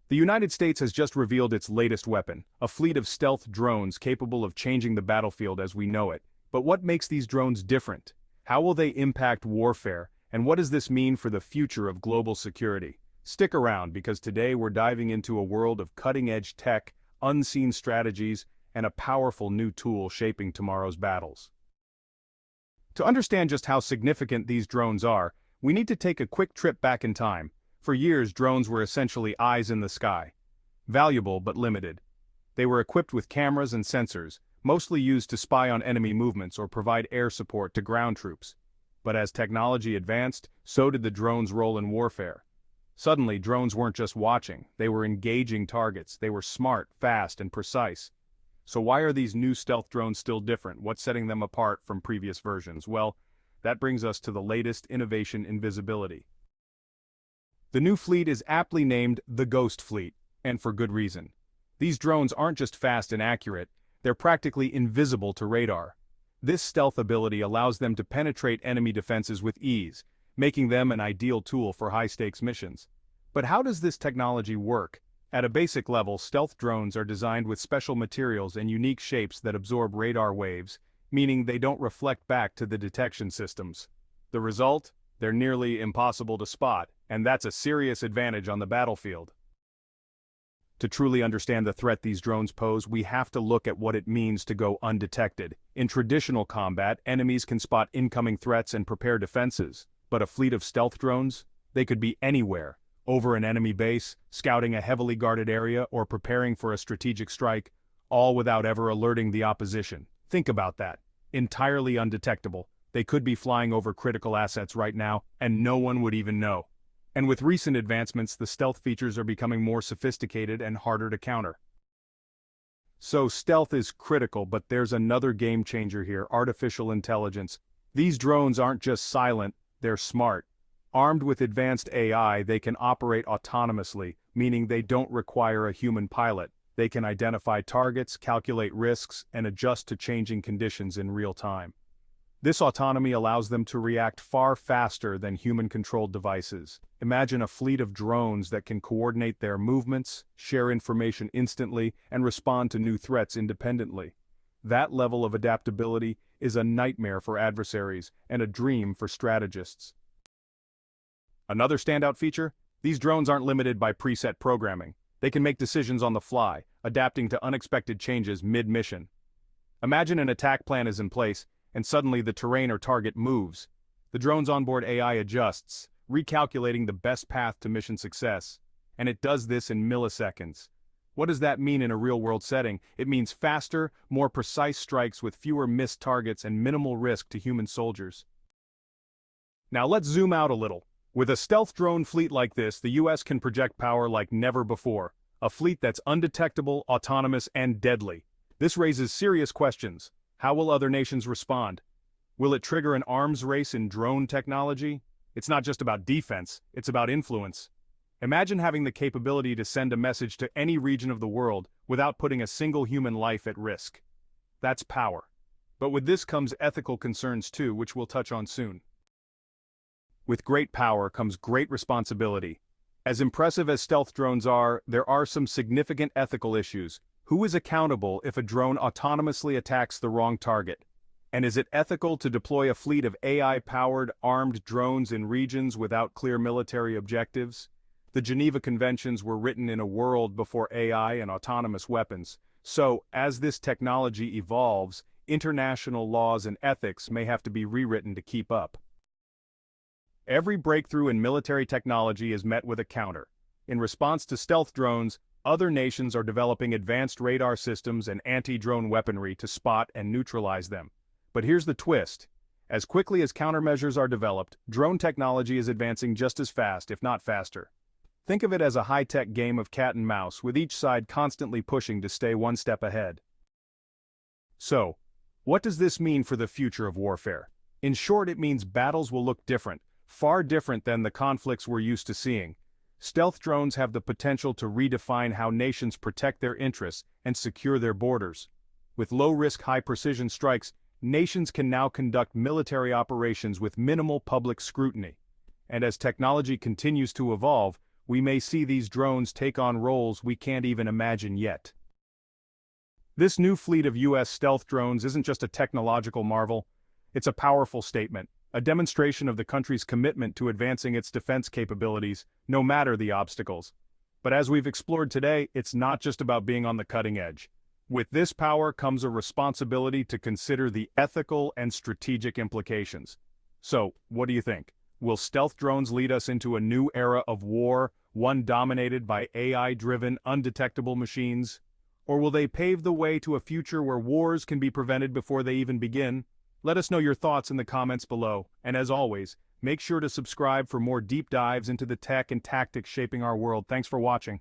The United States has just revealed its latest weapon, a fleet of stealth drones capable of changing the battlefield as we know it. But what makes these drones different? How will they impact warfare, and what does this mean for the future of global security? Stick around because today we're diving into a world of cutting-edge tech, unseen strategies, and a powerful new tool shaping tomorrow's battles. To understand just how significant these drones are, we need to take a quick trip back in time. For years, drones were essentially eyes in the sky. Valuable but limited. They were equipped with cameras and sensors, mostly used to spy on enemy movements or provide air support to ground troops. But as technology advanced, so did the drone's role in warfare. Suddenly, drones weren't just watching, they were engaging targets. They were smart, fast, and precise. So why are these new stealth drones still different? What's setting them apart from previous versions? Well, that brings us to the latest innovation in visibility. The new fleet is aptly named the Ghost Fleet, and for good reason. These drones aren't just fast and accurate, they're practically invisible to radar. This stealth ability allows them to penetrate enemy defenses with ease, making them an ideal tool for high-stakes missions. But how does this technology work? At a basic level, stealth drones are designed with special materials and unique shapes that absorb radar waves, meaning they don't reflect back to the detection systems. The result? They're nearly impossible to spot, and that's a serious advantage on the battlefield. To truly understand the threat these drones pose, we have to look at what it means to go undetected. In traditional combat, enemies can spot incoming threats and prepare defenses. But a fleet of stealth drones? They could be anywhere. Over an enemy base, scouting a heavily guarded area, or preparing for a strategic strike, all without ever alerting the opposition. Think about that. Entirely undetectable. They could be flying over critical assets right now, and no one would even know. And with recent advancements, the stealth features are becoming more sophisticated and harder to counter. So stealth is critical, but there's another game changer here: artificial intelligence. These drones aren't just silent, they're smart. Armed with advanced AI, they can operate autonomously, meaning they don't require a human pilot. They can identify targets, calculate risks, and adjust to changing conditions in real time. This autonomy allows them to react far faster than human-controlled devices. Imagine a fleet of drones that can coordinate their movements, share information instantly, and respond to new threats independently. That level of adaptability is a nightmare for adversaries and a dream for strategists. Another standout feature? These drones aren't limited by preset programming. They can make decisions on the fly, adapting to unexpected changes mid-mission. Imagine an attack plan is in place, and suddenly the terrain or target moves. The drone's onboard AI adjusts, recalculating the best path to mission success. And it does this in milliseconds. What does that mean in a real-world setting? It means faster, more precise strikes with fewer missed targets and minimal risk to human soldiers. Now let's zoom out a little. With a stealth drone fleet like this, the US can project power like never before. A fleet that's undetectable, autonomous, and deadly. This raises serious questions. How will other nations respond? Will it trigger an arms race in drone technology? It's not just about defense, it's about influence. Imagine having the capability to send a message to any region of the world without putting a single human life at risk. That's power. But with this comes ethical concerns too, which we'll touch on soon. With great power comes great responsibility. As impressive as stealth drones are, there are some significant ethical issues. Who is accountable if a drone autonomously attacks the wrong target? And is it ethical to deploy a fleet of AI-powered, armed drones in regions without clear military objectives? The Geneva Conventions were written in a world before AI and autonomous weapons. So, as this technology evolves, international laws and ethics may have to be rewritten to keep up. Every breakthrough in military technology is met with a counter. In response to stealth drones, other nations are developing advanced radar systems and anti-drone weaponry to spot and neutralize them. But here's the twist. As quickly as countermeasures are developed, drone technology is advancing just as fast, if not faster. Think of it as a high-tech game of cat and mouse, with each side constantly pushing to stay one step ahead. So, what does this mean for the future of warfare? In short, it means battles will look different, far different than the conflicts we're used to seeing. Stealth drones have the potential to redefine how nations protect their interests and secure their borders. With low-risk, high-precision strikes, nations can now conduct military operations with minimal public scrutiny. And as technology continues to evolve, we may see these drones take on roles we can't even imagine yet. This new fleet of US stealth drones isn't just a technological marvel, it's a powerful statement, a demonstration of the country's commitment to advancing its defense capabilities, no matter the obstacles. But as we've explored today, it's not just about being on the cutting edge. With this power comes a responsibility to consider the ethical and strategic implications. So, what do you think? Will stealth drones lead us into a new era of war, one dominated by AI-driven, undetectable machines? Or will they pave the way to a future where wars can be prevented before they even begin? Let us know your thoughts in the comments below, and as always, make sure to subscribe for more deep dives into the tech and tactics shaping our world. Thanks for watching.